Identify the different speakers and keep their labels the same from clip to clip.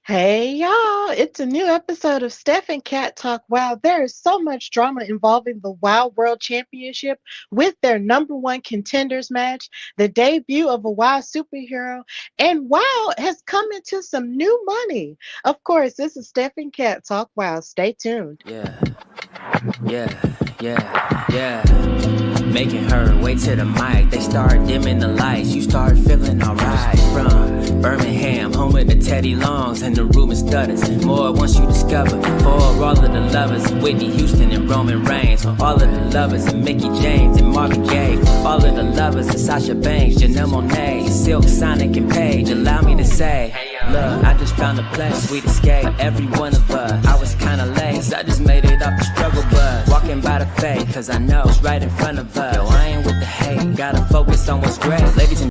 Speaker 1: Hey y'all, it's a new episode of Steph and Cat Talk. Wow, there is so much drama involving the WoW World Championship with their number one contenders match, the debut of a WoW superhero, and WoW has come into some new money. Of course, this is Steph and Cat Talk. Wow, stay tuned.
Speaker 2: Yeah, yeah. Making her way to the mic. They start dimming the lights. You start feeling alright. From Birmingham, home of the Teddy Longs and the Ruben Studders. More once you discover. For all of the lovers, Whitney Houston and Roman Reigns. For all of the lovers, and Mickey James and Marvin Gaye. For all of the lovers, and Sasha Banks, Janelle Monáe, Silk, Sonic, and Paige. Allow me to say, look, I just found a place, sweet escape. Every one of us, I was kinda late, so I just made it off the struggle bus. Walking by the fate, cause I know it's right in front of us. Yo, I ain't with the hate, gotta focus on what's great. Ladies and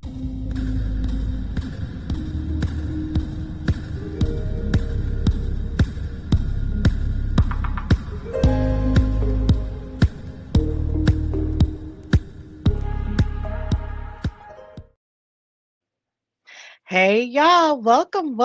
Speaker 1: Hey y'all, welcome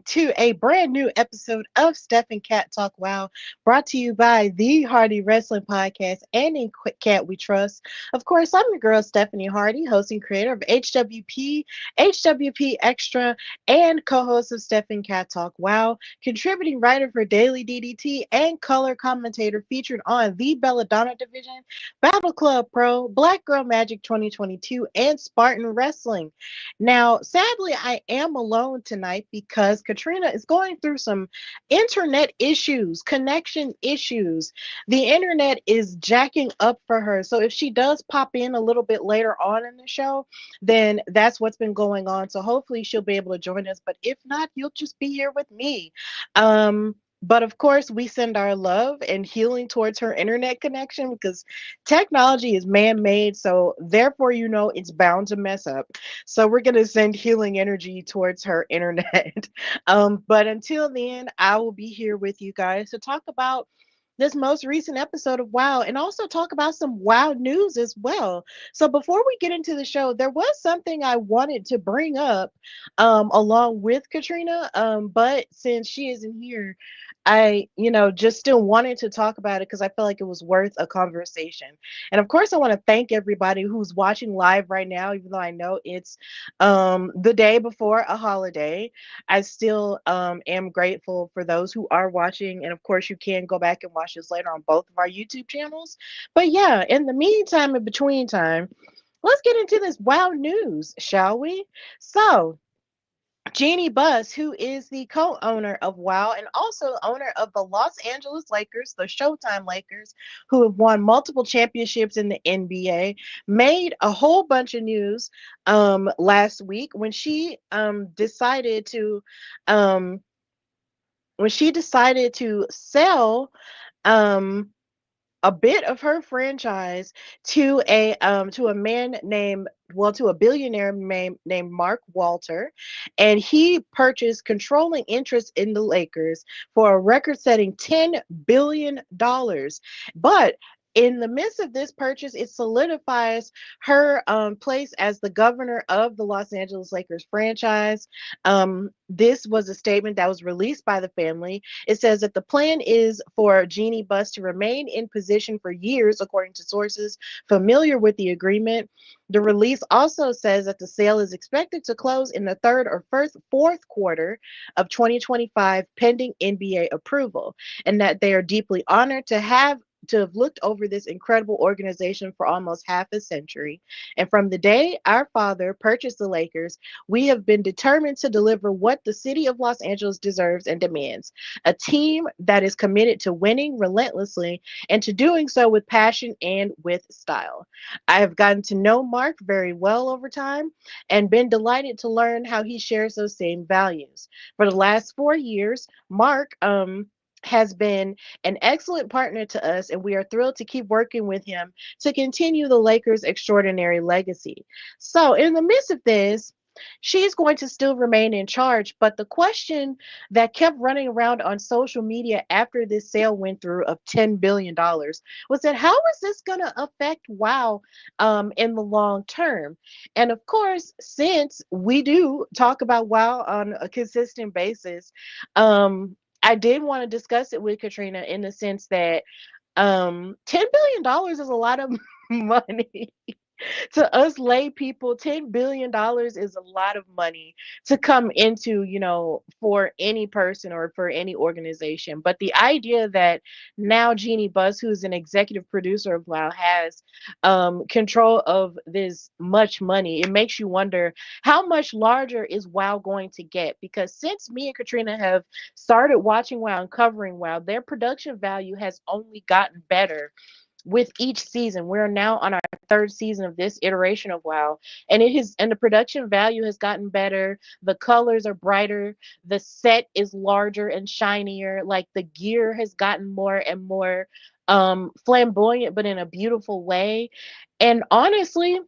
Speaker 1: to a brand new episode of Steph and Cat Talk Wow, brought to you by the Hardy Wrestling Podcast and in Quick Cat We Trust. Of course, I'm your girl Stephanie Hardy, host and creator of HWP, HWP Extra, and co-host of Steph and Cat Talk Wow, contributing writer for Daily DDT and color commentator featured on the Belladonna Division, Battle Club Pro, Black Girl Magic 2022, and Spartan Wrestling. Now, sadly, I am alone tonight because Katrina is going through some internet issues, connection issues. The internet is jacking up for her. So if she does pop in a little bit later on in the show, then that's what's been going on. So hopefully she'll be able to join us. But if not, you'll just be here with me. But of course, we send our love and healing towards her internet connection because technology is man made. So, therefore, it's bound to mess up. So we're going to send healing energy towards her internet. But until then, I will be here with you guys to talk about this most recent episode of WoW and also talk about some WoW news as well. So before we get into the show, there was something I wanted to bring up along with Katrina. But since she isn't here, just still wanted to talk about it because I felt like it was worth a conversation. And of course, I want to thank everybody who's watching live right now, even though I know it's the day before a holiday. I still am grateful for those who are watching. And of course, you can go back and watch this later on both of our YouTube channels. But yeah, in the meantime, in between time, let's get into this WoW news, shall we? So, Jeannie Buss, who is the co-owner of WoW and also owner of the Los Angeles Lakers, the Showtime Lakers, who have won multiple championships in the NBA, made a whole bunch of news last week um, when she decided to sell um a bit of her franchise to a man named to a billionaire named Mark Walter, and he purchased controlling interest in the Lakers for a record-setting $10 billion. But in the midst of this purchase, it solidifies her place as the governor of the Los Angeles Lakers franchise. This was a statement that was released by the family. It says that the plan is for Jeannie Buss to remain in position for years, according to sources familiar with the agreement. The release also says that the sale is expected to close in the third or fourth quarter of 2025, pending NBA approval, and that they are deeply honored to have looked over this incredible organization for almost half a century. And from the day our father purchased the Lakers, we have been determined to deliver what the city of Los Angeles deserves and demands: a team that is committed to winning relentlessly and to doing so with passion and with style. I have gotten to know Mark very well over time and been delighted to learn how he shares those same values. For the last 4 years, Mark has been an excellent partner to us, and we are thrilled to keep working with him to continue the Lakers' extraordinary legacy. So, in the midst of this, she's going to still remain in charge. But the question that kept running around on social media after this sale went through of $10 billion was that how is this going to affect WoW in the long term? And of course, since we do talk about WoW on a consistent basis, I did want to discuss it with Katrina in the sense that $10 billion is a lot of money to us lay people. $10 billion is a lot of money to come into, for any person or for any organization. But the idea that now Jeannie Buss, who's an executive producer of WoW, has control of this much money, it makes you wonder how much larger is WoW going to get? Because since me and Katrina have started watching WoW and covering WoW, their production value has only gotten better with each season. We're now on our third season of this iteration of WoW, and the production value has gotten better. The colors are brighter, the set is larger and shinier, like the gear has gotten more and more flamboyant, but in a beautiful way. And honestly,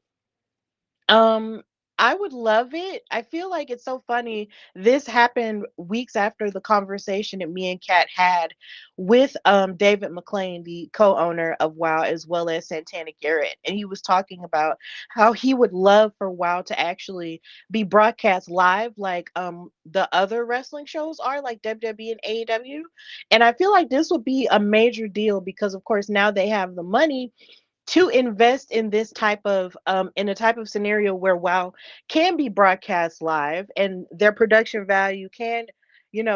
Speaker 1: um, I would love it. I feel like it's so funny. This happened weeks after the conversation that me and Kat had with David McLean, the co-owner of WoW, as well as Santana Garrett. And he was talking about how he would love for WoW to actually be broadcast live like the other wrestling shows are, like WWE and AEW. And I feel like this would be a major deal because of course now they have the money to invest in this type of in a type of scenario where WoW can be broadcast live and their production value can,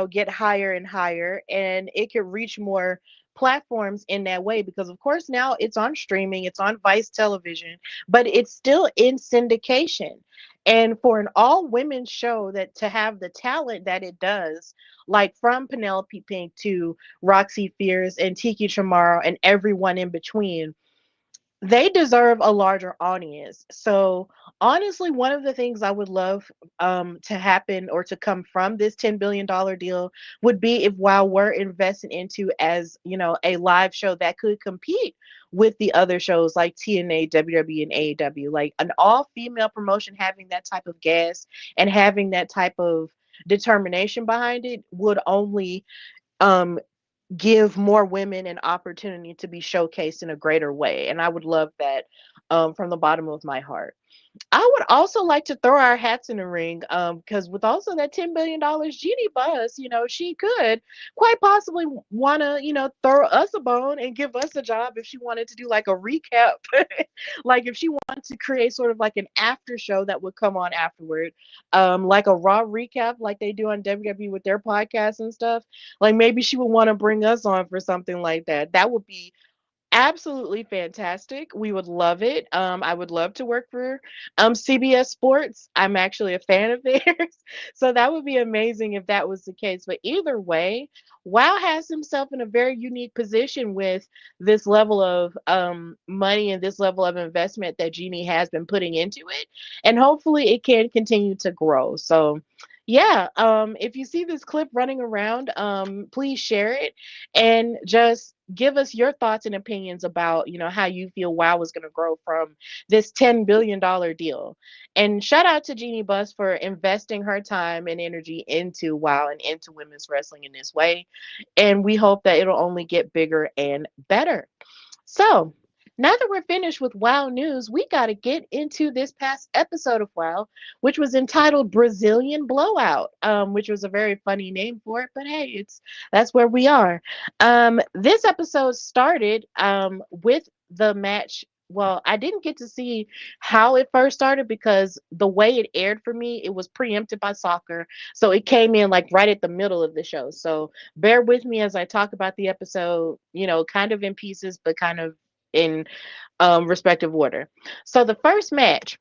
Speaker 1: get higher and higher, and it can reach more platforms in that way because of course now it's on streaming, it's on Vice television, but it's still in syndication. And for an all women show that to have the talent that it does, like from Penelope Pink to Roxy Fierce and Tiki Chamorro and everyone in between, they deserve a larger audience. So honestly, one of the things I would love to happen or to come from this $10 billion deal would be if WoW were invested into as, a live show that could compete with the other shows like TNA, WWE, and AEW. Like an all-female promotion having that type of gas and having that type of determination behind it would only um give more women an opportunity to be showcased in a greater way. And I would love that from the bottom of my heart. I would also like to throw our hats in the ring because with also that $10 billion, Jeannie Buss, she could quite possibly want to, throw us a bone and give us a job if she wanted to do like a recap. Like if she wanted to create sort of like an after show that would come on afterward, like a Raw recap like they do on WWE with their podcasts and stuff. Like maybe she would want to bring us on for something like that. That would be absolutely fantastic. We would love it. I would love to work for CBS Sports. I'm actually a fan of theirs. So that would be amazing if that was the case. But either way, WoW has himself in a very unique position with this level of money and this level of investment that Jeannie has been putting into it. And hopefully it can continue to grow. So yeah, if you see this clip running around, please share it and just give us your thoughts and opinions about, how you feel WoW is going to grow from this $10 billion deal. And shout out to Jeannie Buss for investing her time and energy into WoW and into women's wrestling in this way. And we hope that it'll only get bigger and better. So, now that we're finished with WoW news, we got to get into this past episode of WoW, which was entitled Brazilian Blowout, which was a very funny name for it, but hey, that's where we are. This episode started with the match. Well, I didn't get to see how it first started because the way it aired for me, it was preempted by soccer. So it came in like right at the middle of the show. So bear with me as I talk about the episode, kind of in pieces, but kind of in respective order. So the first match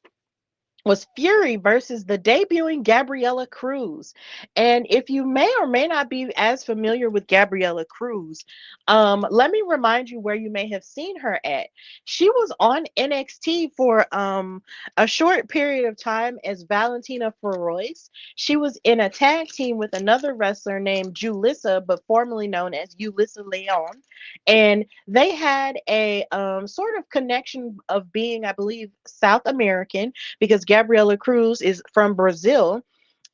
Speaker 1: was Fury versus the debuting Gabriella Cruz. And if you may or may not be as familiar with Gabriella Cruz, let me remind you where you may have seen her at. She was on NXT for a short period of time as Valentina Feroz. She was in a tag team with another wrestler named Julissa, but formerly known as Ulissa Leon. And they had a sort of connection of being, I believe, South American because Gabriella Cruz is from Brazil,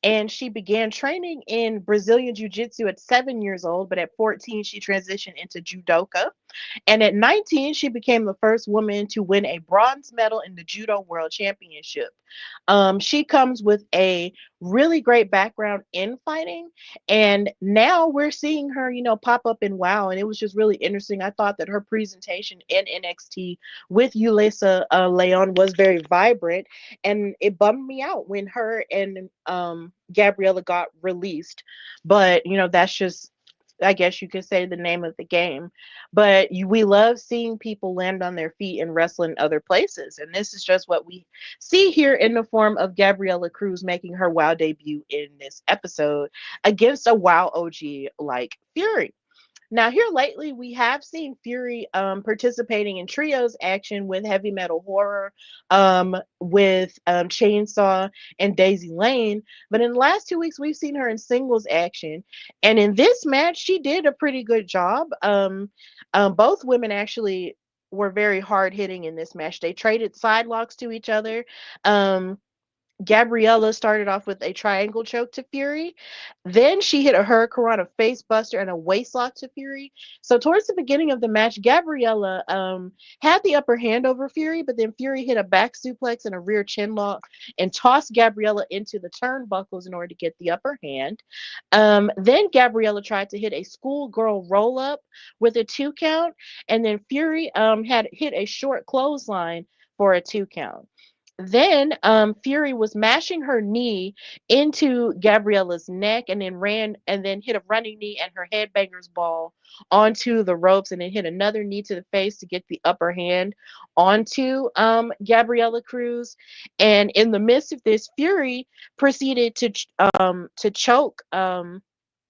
Speaker 1: and she began training in Brazilian Jiu Jitsu at 7 years old, but at 14, she transitioned into judoka. And at 19, she became the first woman to win a bronze medal in the Judo World Championship. She comes with a really great background in fighting, and now we're seeing her, pop up in WoW, and it was just really interesting. I thought that her presentation in NXT with Ulisa Leon was very vibrant, and it bummed me out when her and Gabriella got released. But that's just, I guess you could say, the name of the game. But we love seeing people land on their feet and wrestle in other places. And this is just what we see here in the form of Gabriella Cruz making her WoW debut in this episode against a WoW OG like Fury. Now, here lately, we have seen Fury participating in trios action with Heavy Metal Horror, with Chainsaw and Daisy Lane. But in the last 2 weeks, we've seen her in singles action. And in this match, she did a pretty good job. Both women actually were very hard hitting in this match. They traded side locks to each other. Gabriella started off with a triangle choke to Fury. Then she hit a hurricane, a face buster, and a waist lock to Fury. So towards the beginning of the match, Gabriella had the upper hand over Fury, but then Fury hit a back suplex and a rear chin lock and tossed Gabriella into the turnbuckles in order to get the upper hand. Then Gabriella tried to hit a schoolgirl roll up with a 2 count, and then Fury had hit a short clothesline for a 2 count. Then Fury was mashing her knee into Gabriella's neck, and then hit a running knee and her headbanger's ball onto the ropes, and then hit another knee to the face to get the upper hand onto Gabriella Cruz. And in the midst of this, Fury proceeded to choke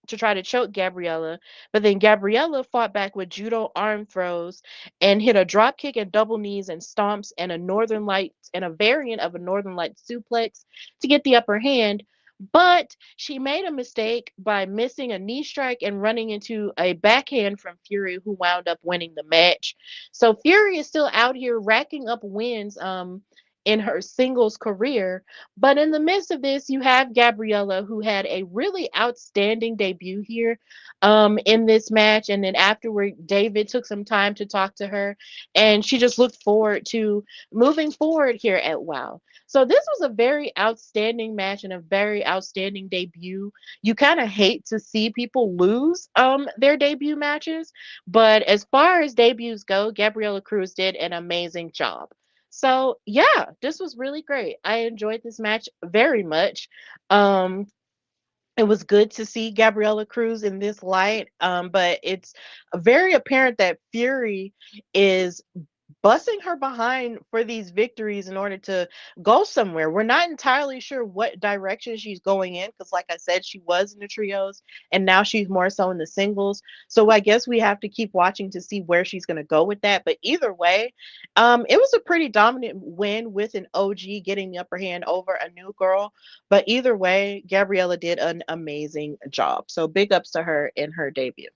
Speaker 1: to try to choke Gabriella, but then Gabriella fought back with judo arm throws and hit a drop kick and double knees and stomps and a northern light and a variant of a northern light suplex to get the upper hand. But she made a mistake by missing a knee strike and running into a backhand from Fury, who wound up winning the match. So Fury is still out here racking up wins in her singles career. But in the midst of this, you have Gabriella, who had a really outstanding debut here in this match. And then afterward, David took some time to talk to her, and she just looked forward to moving forward here at WoW. So this was a very outstanding match and a very outstanding debut. You kind of hate to see people lose their debut matches, but as far as debuts go, Gabriella Cruz did an amazing job. So yeah, this was really great. I enjoyed this match very much. Um, it was good to see Gabriella Cruz in this light, but it's very apparent that Fury is bussing her behind for these victories in order to go somewhere. We're not entirely sure what direction she's going in because, like I said, she was in the trios and now she's more so in the singles. So I guess we have to keep watching to see where she's going to go with that. But either way, it was a pretty dominant win with an OG getting the upper hand over a new girl. But either way, Gabriella did an amazing job. So big ups to her in her debut.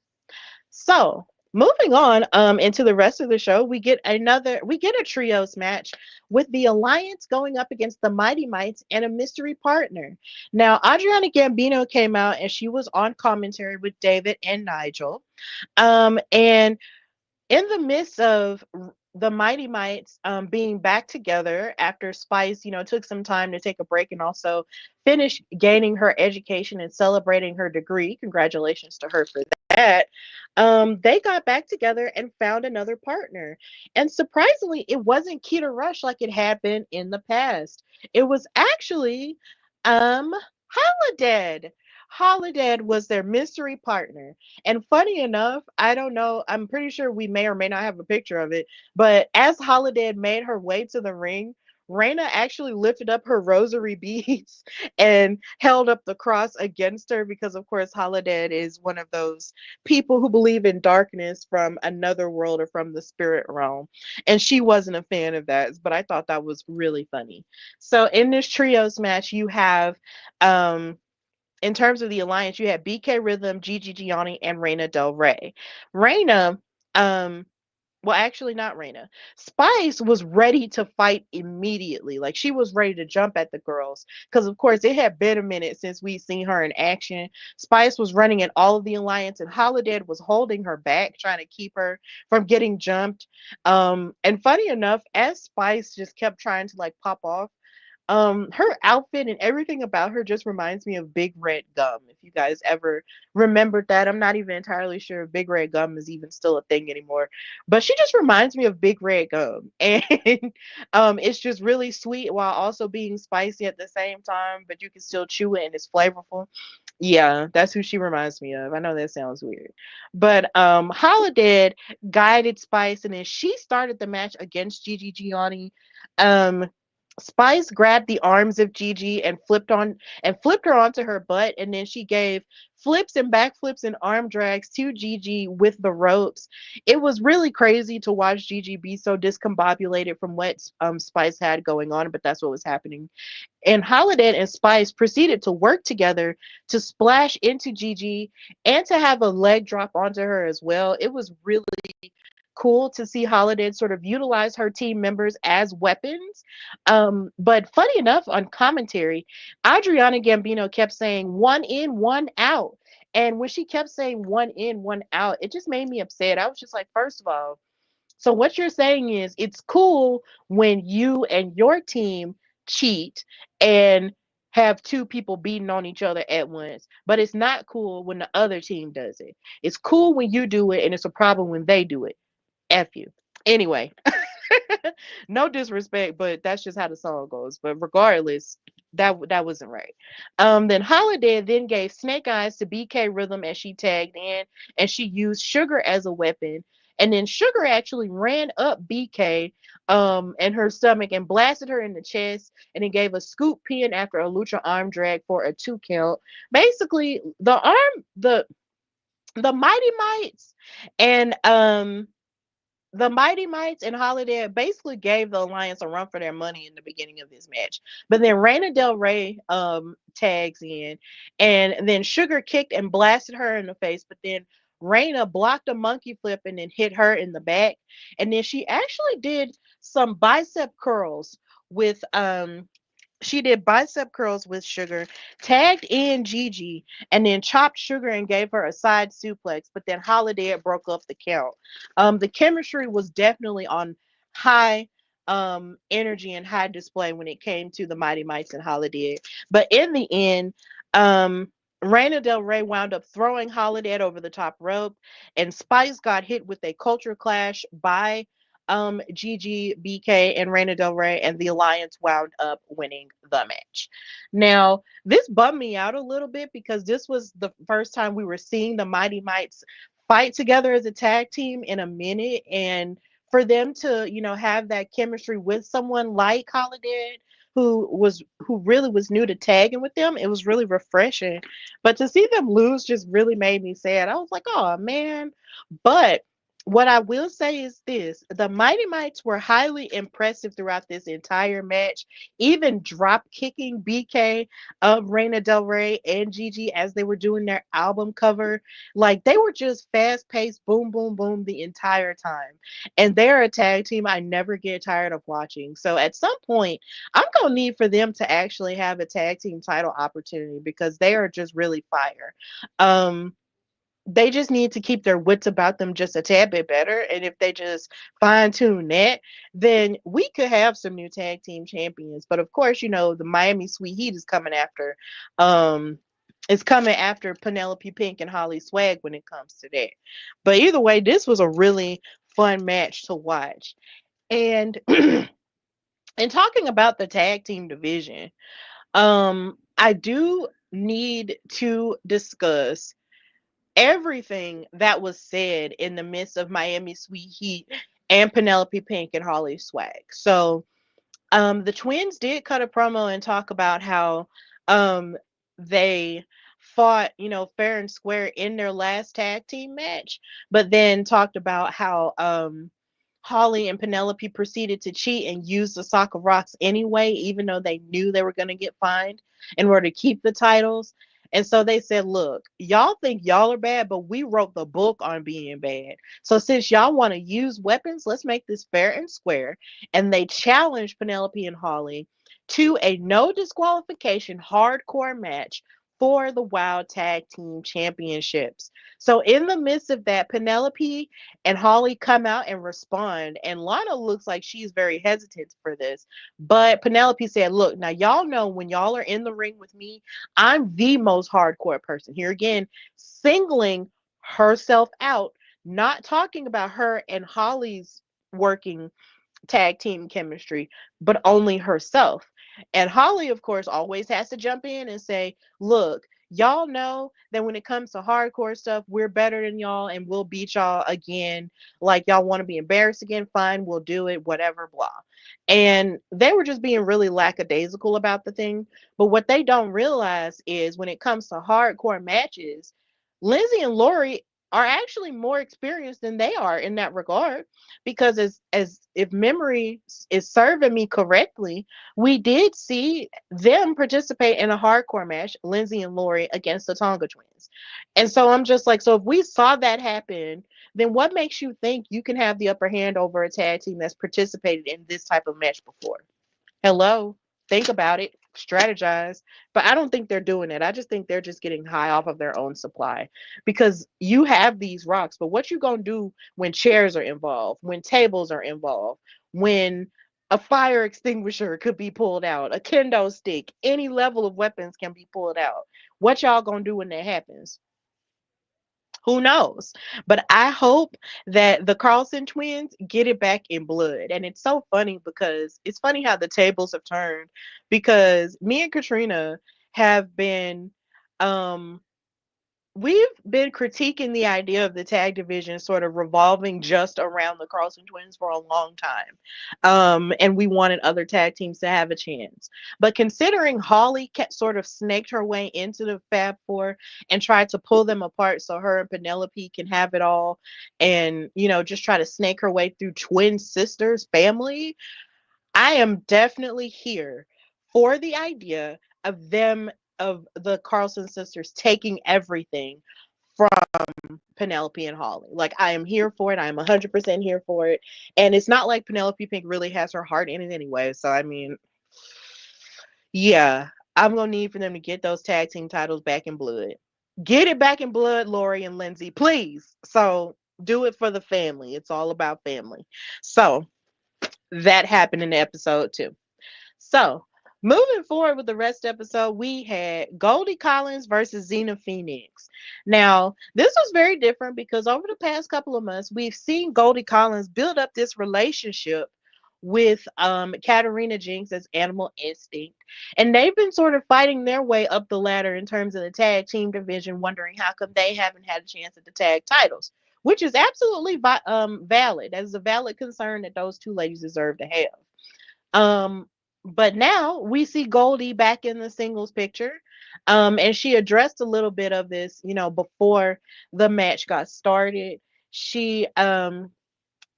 Speaker 1: So moving on into the rest of the show, we get a trios match with the Alliance going up against the Mighty Mites and a mystery partner. Now, Adriana Gambino came out and she was on commentary with David and Nigel. And in the midst of the Mighty Mites being back together after Spice, took some time to take a break and also finish gaining her education and celebrating her degree. Congratulations to her for that. They got back together and found another partner. And surprisingly, it wasn't Keita Rush like it had been in the past. It was actually Holiday. Holiday was their mystery partner. And funny enough, I don't know, I'm pretty sure we may or may not have a picture of it, but as Holiday made her way to the ring, Reina actually lifted up her rosary beads and held up the cross against her because, of course, Holiday is one of those people who believe in darkness from another world or from the spirit realm. And she wasn't a fan of that, but I thought that was really funny. So in this trios match, you have in terms of the alliance, you had BK Rhythm, Gigi Gianni, and Reina Del Rey. Reina well, actually, not Raina. Spice was ready to fight immediately. Like she was ready to jump at the girls because, of course, it had been a minute since we seen her in action. Spice was running in all of the alliance, and Holiday was holding her back, trying to keep her from getting jumped. And funny enough, as Spice just kept trying to like pop off, her outfit and everything about her just reminds me of Big Red Gum. If you guys ever remembered that, I'm not even entirely sure if Big Red Gum is even still a thing anymore, but she just reminds me of Big Red Gum. And it's just really sweet while also being spicy at the same time, but you can still chew it and it's flavorful. Yeah, that's who she reminds me of. I know that sounds weird. But Holiday guided Spice, and then she started the match against Gigi Gianni. Um Spice grabbed the arms of Gigi and flipped her onto her butt, and then she gave flips and backflips and arm drags to Gigi with the ropes. It was really crazy to watch Gigi be so discombobulated from what Spice had going on, but that's what was happening. And Holiday and Spice proceeded to work together to splash into Gigi and to have a leg drop onto her as well. It was really cool to see Holiday sort of utilize her team members as weapons. But funny enough, on commentary, Adriana Gambino kept saying one in, one out. And when she kept saying one in, one out, it just made me upset. I was just like, first of all, so what you're saying is it's cool when you and your team cheat and have two people beating on each other at once, but it's not cool when the other team does it. It's cool when you do it and it's a problem when they do it. F you. Anyway, no disrespect, but that's just how the song goes. But regardless, that wasn't right. Then Holiday then gave Snake Eyes to BK Rhythm as she tagged in, and she used Sugar as a weapon. And then Sugar actually ran up BK and her stomach and blasted her in the chest, and then gave a scoop pin after a lucha arm drag for a 2 count. Basically, the Mighty Mites and the Mighty Mites and Holiday basically gave the Alliance a run for their money in the beginning of this match. But then Reina Del Rey tags in, and then Sugar kicked and blasted her in the face, but then Reina blocked a monkey flip and then hit her in the back. And then she actually did some bicep curls with she did bicep curls with Sugar, tagged in Gigi, and then chopped Sugar and gave her a side suplex. But then Holiday broke up the count. The chemistry was definitely on high energy and high display when it came to the Mighty Mites and Holiday. But in the end, Reina Del Rey wound up throwing Holiday over the top rope, and Spice got hit with a culture clash by Gigi, BK, and Reina Del Rey, and the Alliance wound up winning the match. Now, this bummed me out a little bit because this was the first time we were seeing the Mighty Mites fight together as a tag team in a minute, and for them to, have that chemistry with someone like Holiday, who really was new to tagging with them, it was really refreshing. But to see them lose just really made me sad. I was like, oh man. But what I will say is this: the Mighty Mites were highly impressive throughout this entire match, even drop kicking BK, Reina Del Rey, and Gigi as they were doing their album cover. Like they were just fast paced, boom, boom, boom the entire time. And they're a tag team I never get tired of watching. So at some point, I'm going to need for them to actually have a tag team title opportunity because they are just really fire. Um, they just need to keep their wits about them just a tad bit better. And if they just fine tune that, then we could have some new tag team champions. But of course, the Miami Sweet Heat um is coming after Penelope Pink and Holly Swag when it comes to that. But either way, this was a really fun match to watch. And and talking about the tag team division, I do need to discuss everything that was said in the midst of Miami Sweet Heat and Penelope Pink and Holly Swag. So, the twins did cut a promo and talk about how they fought, fair and square in their last tag team match, but then talked about how Holly and Penelope proceeded to cheat and use the sock of rocks anyway, even though they knew they were going to get fined in order to keep the titles. And so they said, look, y'all think y'all are bad, but we wrote the book on being bad. So since y'all want to use weapons, let's make this fair and square. And they challenged Penelope and Holly to a no disqualification hardcore match for the Wild Tag Team Championships. So in the midst of that, Penelope and Holly come out and respond. And Lana looks like she's very hesitant for this. But Penelope said, look, now y'all know when y'all are in the ring with me, I'm the most hardcore person. Here again, singling herself out, not talking about her and Holly's working tag team chemistry, but only herself. And Holly, of course, always has to jump in and say, look, y'all know that when it comes to hardcore stuff, we're better than y'all and we'll beat y'all again. Like, y'all want to be embarrassed again? Fine, we'll do it, whatever, blah. And they were just being really lackadaisical about the thing. But what they don't realize is when it comes to hardcore matches, Lindsay and Lori are actually more experienced than they are in that regard, because as if memory is serving me correctly, we did see them participate in a hardcore match, Lindsay and Lori against the Tonga twins. And so I'm just like, so if we saw that happen, then what makes you think you can have the upper hand over a tag team that's participated in this type of match before? Hello, think about it, strategize. But I don't think they're doing it. I just think they're just getting high off of their own supply, because you have these rocks, but what you gonna do when chairs are involved, when tables are involved, when a fire extinguisher could be pulled out, a kendo stick, any level of weapons can be pulled out. What y'all gonna do when that happens? Who knows? But I hope that the Carlson twins get it back in blood. And it's so funny because it's funny how the tables have turned, because me and Katrina have been um we've been critiquing the idea of the tag division sort of revolving just around the Carlson twins for a long time. And we wanted other tag teams to have a chance. But considering Holly sort of snaked her way into the Fab Four and tried to pull them apart so her and Penelope can have it all, and, just try to snake her way through twin sisters family, I am definitely here for the idea of them, of the Carlson sisters taking everything from Penelope and Holly. Like, I am here for it. I am 100% here for it. And it's not like Penelope Pink really has her heart in it anyway. So, I mean, yeah, I'm going to need for them to get those tag team titles back in blood. Get it back in blood, Lori and Lindsay, please. So, do it for the family. It's all about family. So, that happened in the episode too. So, moving forward with the rest of the episode, we had Goldie Collins versus Xena Phoenix. Now, this was very different because over the past couple of months, we've seen Goldie Collins build up this relationship with Katarina Jinx as Animal Instinct. And they've been sort of fighting their way up the ladder in terms of the tag team division, wondering how come they haven't had a chance at the tag titles, which is absolutely valid. That is a valid concern that those two ladies deserve to have. But now we see Goldie back in the singles picture. And she addressed a little bit of this, before the match got started. She got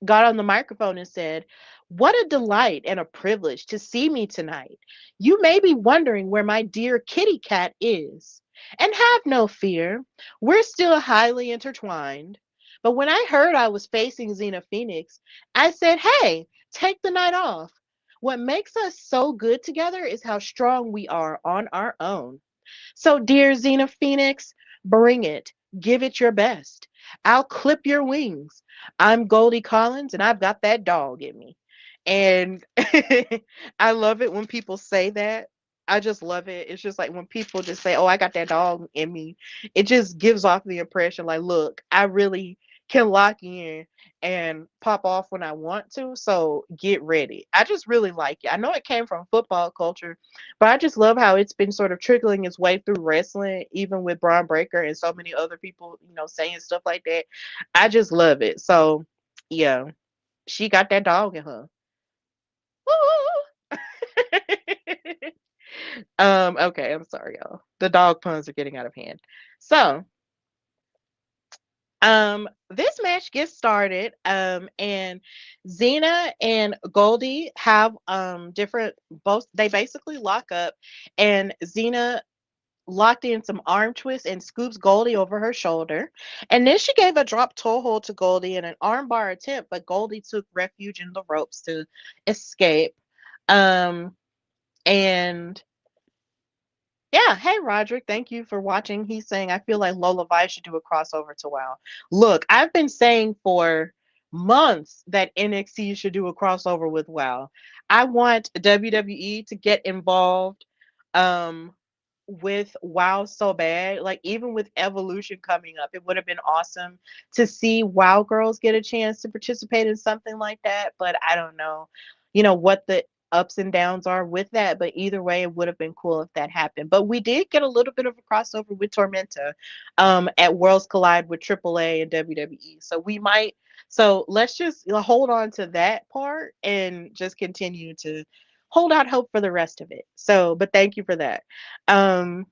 Speaker 1: on the microphone and said, "What a delight and a privilege to see me tonight. You may be wondering where my dear kitty cat is. And have no fear, we're still highly intertwined. But when I heard I was facing Xena Phoenix, I said, hey, take the night off. What makes us so good together is how strong we are on our own. So, dear Xena Phoenix, bring it. Give it your best. I'll clip your wings. I'm Goldie Collins, and I've got that dog in me." And I love it when people say that. I just love it. It's just like when people just say, "Oh, I got that dog in me." It just gives off the impression like, look, I really can lock in and pop off when I want to. So get ready. I just really like it. I know it came from football culture, but I just love how it's been sort of trickling its way through wrestling, even with Braun Breaker and so many other people, saying stuff like that. I just love it. So, yeah, she got that dog in her. Woo! Okay, I'm sorry, y'all. The dog puns are getting out of hand. So, this match gets started, and Xena and Goldie have different, both, they basically lock up, and Xena locked in some arm twists and scoops Goldie over her shoulder. And then she gave a drop toe hold to Goldie in an armbar attempt, but Goldie took refuge in the ropes to escape. Um, and yeah, hey Roderick, thank you for watching. He's saying I feel like Lola Vice should do a crossover to WoW. Look, I've been saying for months that NXT should do a crossover with WoW. I want WWE to get involved um with WoW so bad. Like even with Evolution coming up, it would have been awesome to see WoW girls get a chance to participate in something like that. But I don't know, what the ups and downs are with that. But either way, it would have been cool if that happened. But we did get a little bit of a crossover with Tormenta at Worlds Collide with AAA and WWE. So we might. So let's just hold on to that part and just continue to hold out hope for the rest of it. So, but thank you for that. Um,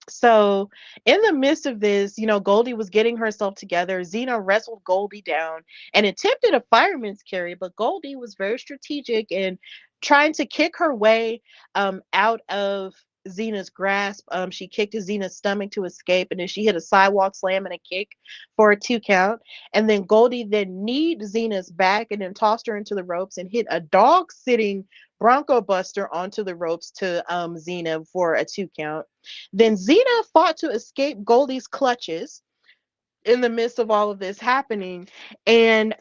Speaker 1: so in the midst of this, Goldie was getting herself together. Xena wrestled Goldie down and attempted a fireman's carry, but Goldie was very strategic in trying to kick her way out of Xena's grasp. She kicked Xena's stomach to escape, and then she hit a sidewalk slam and a kick for a 2 count. And then Goldie then kneed Xena's back and then tossed her into the ropes and hit a dog sitting Bronco Buster onto the ropes to Xena for a 2 count. Then Xena fought to escape Goldie's clutches in the midst of all of this happening and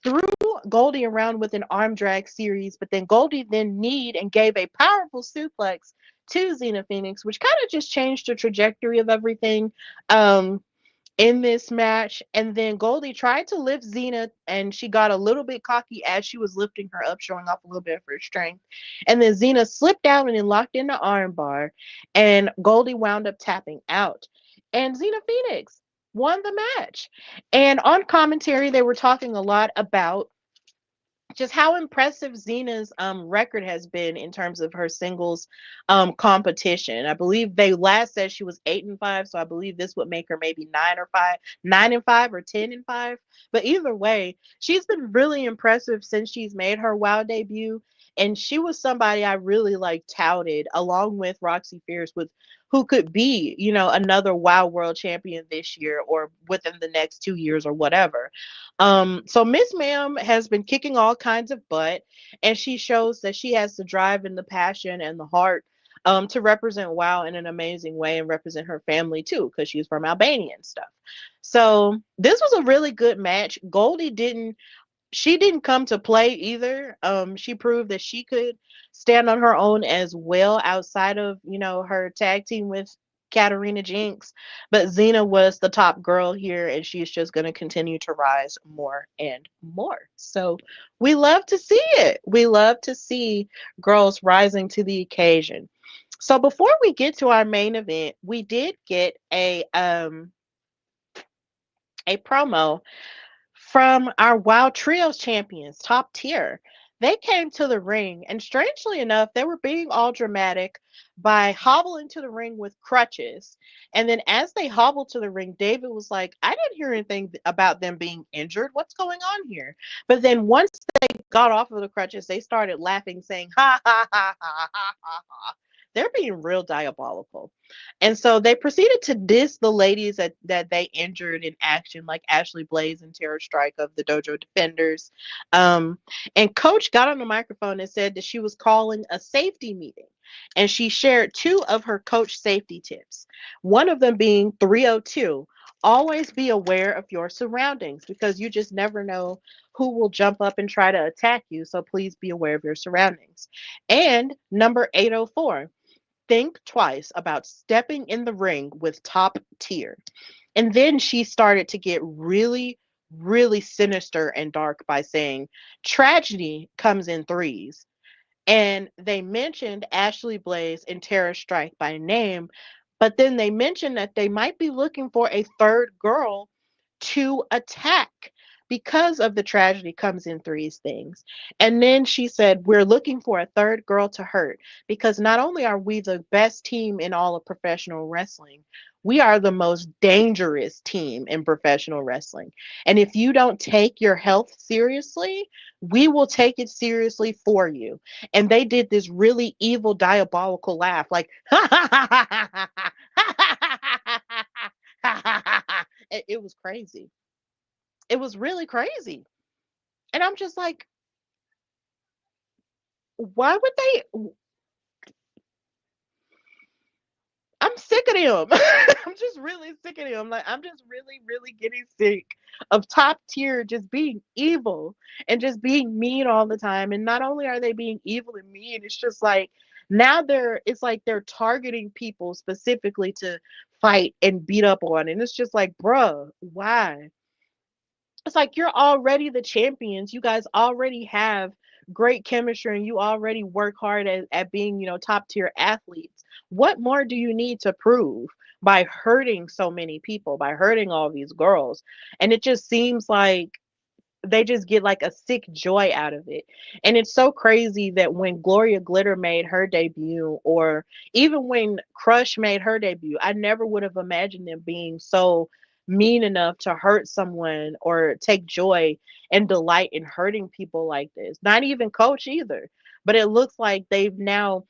Speaker 1: threw Goldie around with an arm drag series, but then Goldie then kneed and gave a powerful suplex to Xena Phoenix, which kind of just changed the trajectory of everything. In this match. And then Goldie tried to lift Xena, and she got a little bit cocky as she was lifting her up, showing off a little bit of her strength. And then Xena slipped down and then locked in the armbar, and Goldie wound up tapping out. And Xena Phoenix won the match. And on commentary, they were talking a lot about just how impressive Xena's record has been in terms of her singles competition. I believe they last said she was 8-5, so I believe this would make her maybe 9-5 or 10-5. But either way, she's been really impressive since she's made her WoW debut. And she was somebody I really like touted along with Roxy Fierce with who could be, another WoW World Champion this year or within the next 2 years or whatever. So Miss Ma'am has been kicking all kinds of butt, and she shows that she has the drive and the passion and the heart to represent WoW in an amazing way and represent her family too, because she's from Albania and stuff. So this was a really good match. Goldie didn't come to play either. She proved that she could stand on her own as well outside of, her tag team with Katarina Jinx. But Xena was the top girl here, and she's just going to continue to rise more and more. So we love to see it. We love to see girls rising to the occasion. So before we get to our main event, we did get a promo from our WoW Trios champions, top tier. They came to the ring, and strangely enough, they were being all dramatic by hobbling to the ring with crutches. And then as they hobbled to the ring, David was like, I didn't hear anything about them being injured. What's going on here? But then once they got off of the crutches, they started laughing, saying, ha, ha, ha, ha, ha, ha, ha. They're being real diabolical. And so they proceeded to diss the ladies that they injured in action, like Ashley Blaze and Tara Strike of the Dojo Defenders. And Coach got on the microphone and said that she was calling a safety meeting. And she shared two of her coach safety tips. One of them being 302. Always be aware of your surroundings because you just never know who will jump up and try to attack you. So please be aware of your surroundings. And number 804. Think twice about stepping in the ring with top tier. And then she started to get really, really sinister and dark by saying, tragedy comes in threes. And they mentioned Ashley Blaze and Tara Strike by name, but then they mentioned that they might be looking for a third girl to attack because of the tragedy comes in threes things. And then she said, we're looking for a third girl to hurt because not only are we the best team in all of professional wrestling, we are the most dangerous team in professional wrestling. And if you don't take your health seriously, we will take it seriously for you. And they did this really evil, diabolical laugh, like, it was crazy. It was really crazy. And I'm just like, why would they? I'm sick of them. I'm just really sick of them. Like, I'm just really, really getting sick of top tier just being evil and just being mean all the time. And not only are they being evil and mean, it's just like now it's like they're targeting people specifically to fight and beat up on. And it's just like, bruh, why? It's like you're already the champions. You guys already have great chemistry and you already work hard at being, top tier athletes. What more do you need to prove by hurting so many people, by hurting all these girls? And it just seems like they just get like a sick joy out of it. And it's so crazy that when Gloria Glitter made her debut, or even when Crush made her debut, I never would have imagined them being so mean enough to hurt someone or take joy and delight in hurting people like this. Not even Coach either. But it looks like they've now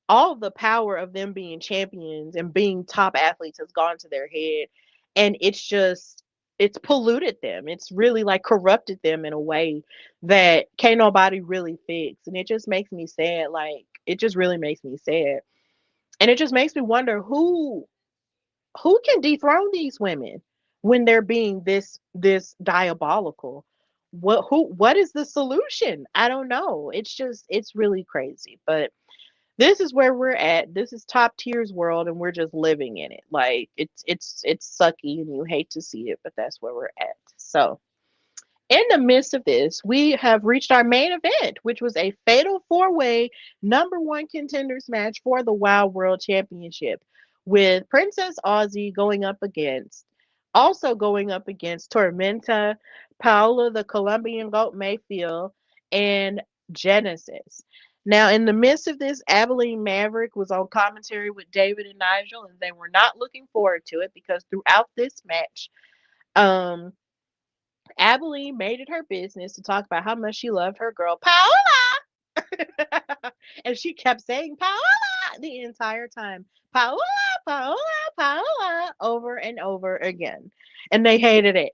Speaker 1: all the power of them being champions and being top athletes has gone to their head, and it's polluted them. It's really like corrupted them in a way that can't nobody really fix, and it just makes me sad. Like, it just really makes me sad, and it just makes me wonder who can dethrone these women when they're being this diabolical. What is the solution? I don't know. It's really crazy, but this is where we're at. This is top tiers world, and we're just living in it. Like, it's sucky, and you hate to see it, but that's where we're at. So, in the midst of this, we have reached our main event, which was a fatal four-way number one contenders match for the Wild World Championship, with Princess Aussie going up against Tormenta, Paola, the Colombian Goat Mayfield, and Genesis. Now, in the midst of this, Abilene Maverick was on commentary with David and Nigel, and they were not looking forward to it because throughout this match, um, Abilene made it her business to talk about how much she loved her girl Paola, and she kept saying Paola the entire time, Paola, Paola, Paola, over and over again, and they hated it.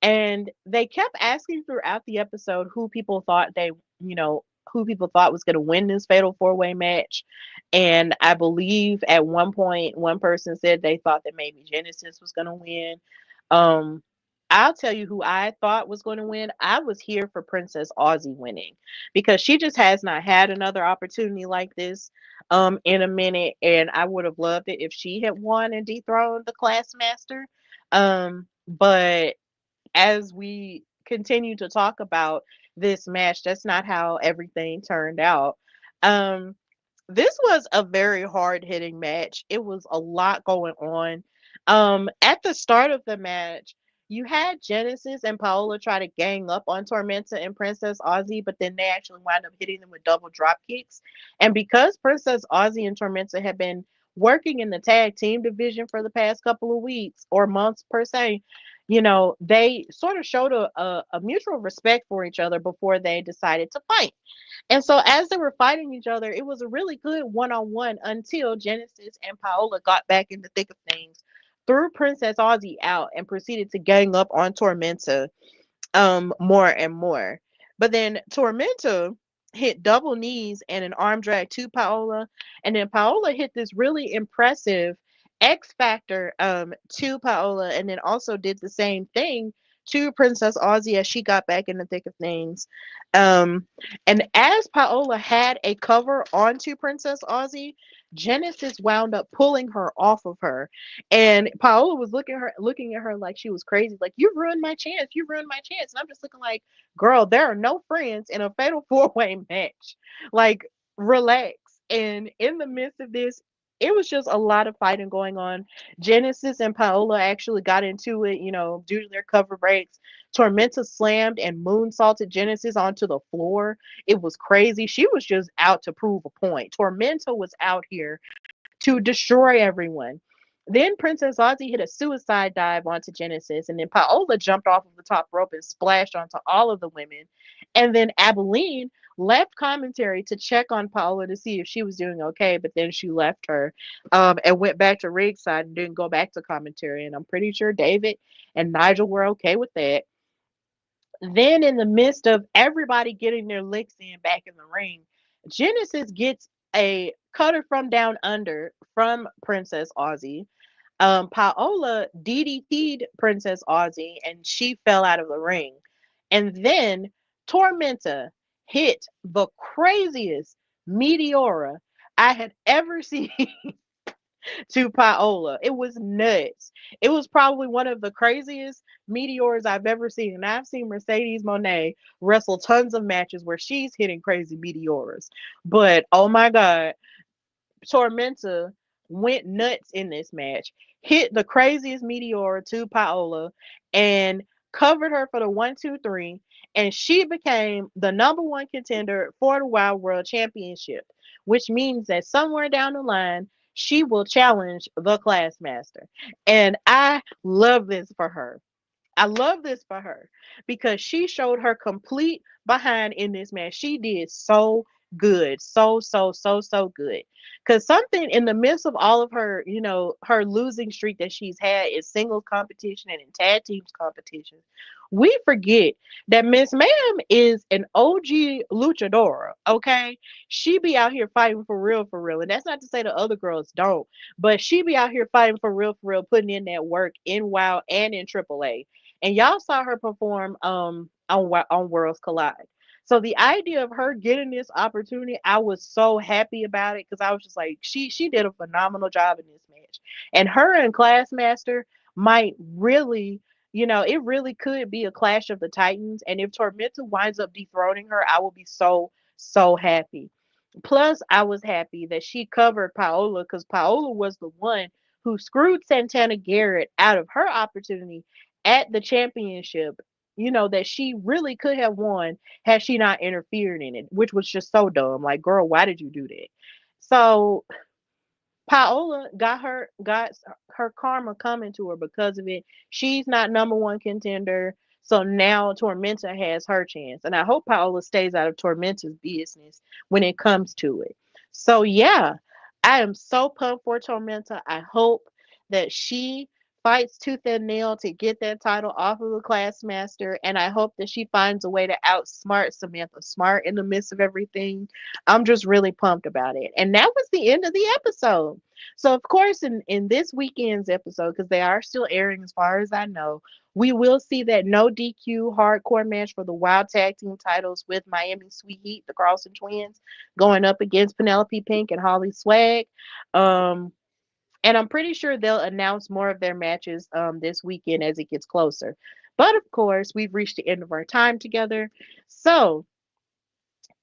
Speaker 1: And they kept asking throughout the episode you know, who people thought was going to win this fatal four-way match. And I believe at one point, one person said they thought that maybe Genesis was going to win. Um, I'll tell you who I thought was going to win. I was here for Princess Aussie winning because she just has not had another opportunity like this in a minute, and I would have loved it if she had won and dethroned the class master. But as we continue to talk about this match, that's not how everything turned out. Um, this was a very hard hitting match. It was a lot going on. At the start of the match, you had Genesis and Paola try to gang up on Tormenta and Princess Aussie, but then they actually wind up hitting them with double drop kicks. And because Princess Aussie and Tormenta had been working in the tag team division for the past couple of weeks or months per se, they sort of showed a mutual respect for each other before they decided to fight. And so as they were fighting each other, it was a really good one-on-one until Genesis and Paola got back in the thick of things, threw Princess Aussie out, and proceeded to gang up on Tormenta more and more. But then Tormenta hit double knees and an arm drag to Paola, and then Paola hit this really impressive X Factor to Paola, and then also did the same thing to Princess Aussie as she got back in the thick of things. Um, and as Paola had a cover onto Princess Aussie, Genesis wound up pulling her off of her, and Paola was looking at her like she was crazy, like, you ruined my chance, you ruined my chance. And I'm just looking like, girl, there are no friends in a fatal four-way match. Like, relax. And in the midst of this, it was just a lot of fighting going on. Genesis and Paola actually got into it, due to their cover breaks. Tormenta slammed and moonsaulted Genesis onto the floor. It was crazy. She was just out to prove a point. Tormenta was out here to destroy everyone. Then Princess Aussie hit a suicide dive onto Genesis, and then Paola jumped off of the top rope and splashed onto all of the women. And then Abilene left commentary to check on Paola to see if she was doing okay, but then she left her and went back to ringside and didn't go back to commentary. And I'm pretty sure David and Nigel were okay with that. Then, in the midst of everybody getting their licks in back in the ring, Genesis gets a cutter from down under from Princess Aussie. Paola DDT'd Princess Aussie and she fell out of the ring. And then Tormenta hit the craziest Meteora I had ever seen to Paola. It was nuts. It was probably one of the craziest meteors I've ever seen. And I've seen Mercedes Monet wrestle tons of matches where she's hitting crazy meteors. But oh my God, Tormenta went nuts in this match, hit the craziest meteor to Paola, and covered her for the 1, 2, 3. And she became the number one contender for the Wild World Championship, which means that somewhere down the line, she will challenge the Classmaster. And I love this for her. I love this for her because she showed her complete behind in this match. She did so good. So, so, so, so good. Because something in the midst of all of her, her losing streak that she's had in singles competition and in tag teams competition, we forget that Miss Ma'am is an OG luchadora, okay? She be out here fighting for real, for real. And that's not to say the other girls don't, but she be out here fighting for real, putting in that work in WoW and in AAA. And y'all saw her perform on Worlds Collide. So the idea of her getting this opportunity, I was so happy about it because I was just like, she did a phenomenal job in this match. And her and Classmaster might really, it really could be a clash of the Titans. And if Tormenta winds up dethroning her, I will be so, so happy. Plus, I was happy that she covered Paola because Paola was the one who screwed Santana Garrett out of her opportunity at the championship, that she really could have won had she not interfered in it, which was just so dumb. Like, girl, why did you do that? So Paola got her karma coming to her because of it. She's not number one contender. So now Tormenta has her chance. And I hope Paola stays out of Tormenta's business when it comes to it. So yeah, I am so pumped for Tormenta. I hope that she fights tooth and nail to get that title off of the Classmaster. And I hope that she finds a way to outsmart Samantha Smart in the midst of everything. I'm just really pumped about it. And that was the end of the episode. So, of course, in this weekend's episode, because they are still airing as far as I know, we will see that no DQ hardcore match for the Wild Tag Team titles with Miami Sweet Heat, the Carlson twins, going up against Penelope Pink and Holly Swag. Um, and I'm pretty sure they'll announce more of their matches this weekend as it gets closer. But of course, we've reached the end of our time together. So,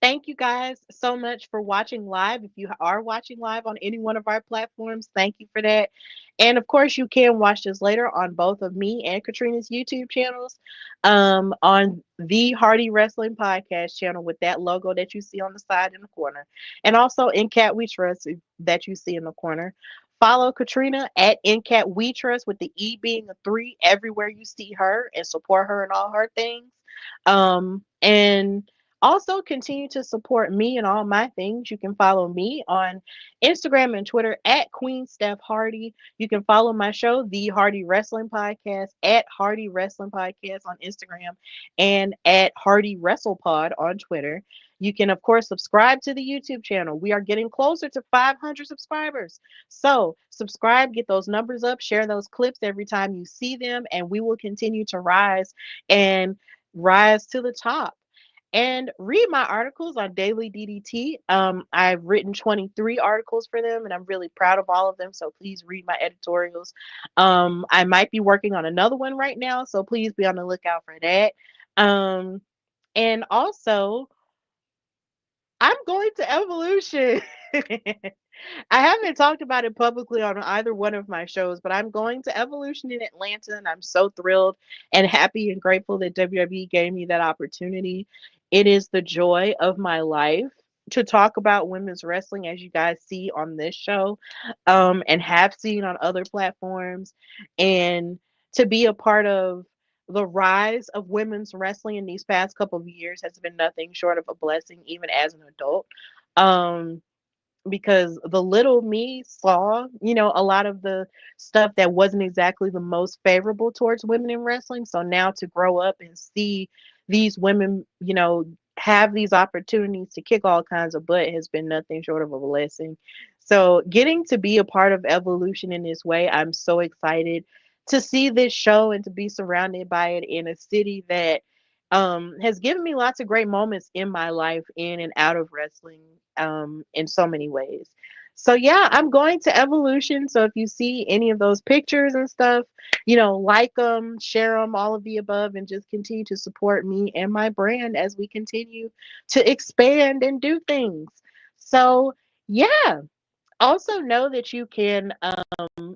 Speaker 1: thank you guys so much for watching live. If you are watching live on any one of our platforms, thank you for that. And of course, you can watch this later on both of me and Katrina's YouTube channels, on the Hardy Wrestling Podcast channel with that logo that you see on the side in the corner, and also in Cat We Trust that you see in the corner. Follow Katrina at InCat We Trust with the E being a 3 everywhere you see her and support her in all her things. And also, continue to support me and all my things. You can follow me on Instagram and Twitter at Queen Steph Hardy. You can follow my show, The Hardy Wrestling Podcast, at Hardy Wrestling Podcast on Instagram and at Hardy WrestlePod on Twitter. You can, of course, subscribe to the YouTube channel. We are getting closer to 500 subscribers. So, subscribe, get those numbers up, share those clips every time you see them, and we will continue to and rise to the top. And read my articles on Daily DDT. I've written 23 articles for them, and I'm really proud of all of them. So please read my editorials. I might be working on another one right now, so please be on the lookout for that. And also, I'm going to Evolution. I haven't talked about it publicly on either one of my shows, but I'm going to Evolution in Atlanta, and I'm so thrilled and happy and grateful that WWE gave me that opportunity. It is the joy of my life to talk about women's wrestling, as you guys see on this show, and have seen on other platforms, and to be a part of the rise of women's wrestling in these past couple of years has been nothing short of a blessing, even as an adult. Um, because the little me saw, a lot of the stuff that wasn't exactly the most favorable towards women in wrestling. So now to grow up and see these women, have these opportunities to kick all kinds of butt has been nothing short of a blessing. So getting to be a part of evolution in this way, I'm so excited to see this show and to be surrounded by it in a city that has given me lots of great moments in my life in and out of wrestling in so many ways. So yeah, I'm going to Evolution. So if you see any of those pictures and stuff, like them, share them, all of the above, and just continue to support me and my brand as we continue to expand and do things. So yeah, also know that you can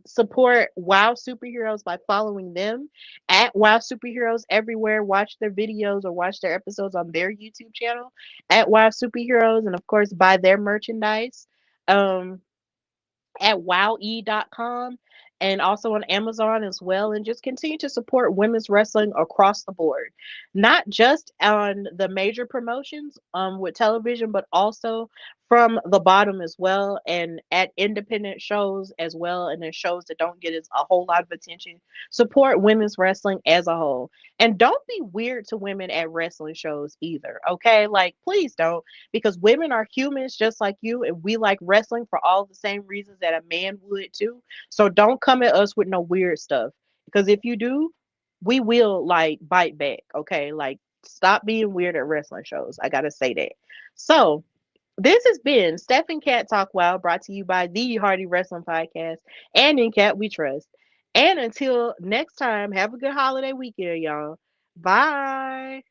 Speaker 1: support Wow Superheroes by following them at Wow Superheroes everywhere. Watch their videos or watch their episodes on their YouTube channel at Wow Superheroes, and of course buy their merchandise. Um, at wowe.com and also on Amazon as well. And just continue to support women's wrestling across the board, not just on the major promotions with television, but also from the bottom as well, and at independent shows as well, and then shows that don't get as a whole lot of attention. Support women's wrestling as a whole. And don't be weird to women at wrestling shows either, okay? Like, please don't, because women are humans just like you, and we like wrestling for all the same reasons that a man would too. So don't come at us with no weird stuff, because if you do, we will like bite back, okay? Like, stop being weird at wrestling shows. I gotta say that. So this has been Steph and Cat Talk Wild, brought to you by the Hardy Wrestling Podcast and in Cat We Trust. And until next time, have a good holiday weekend, y'all. Bye.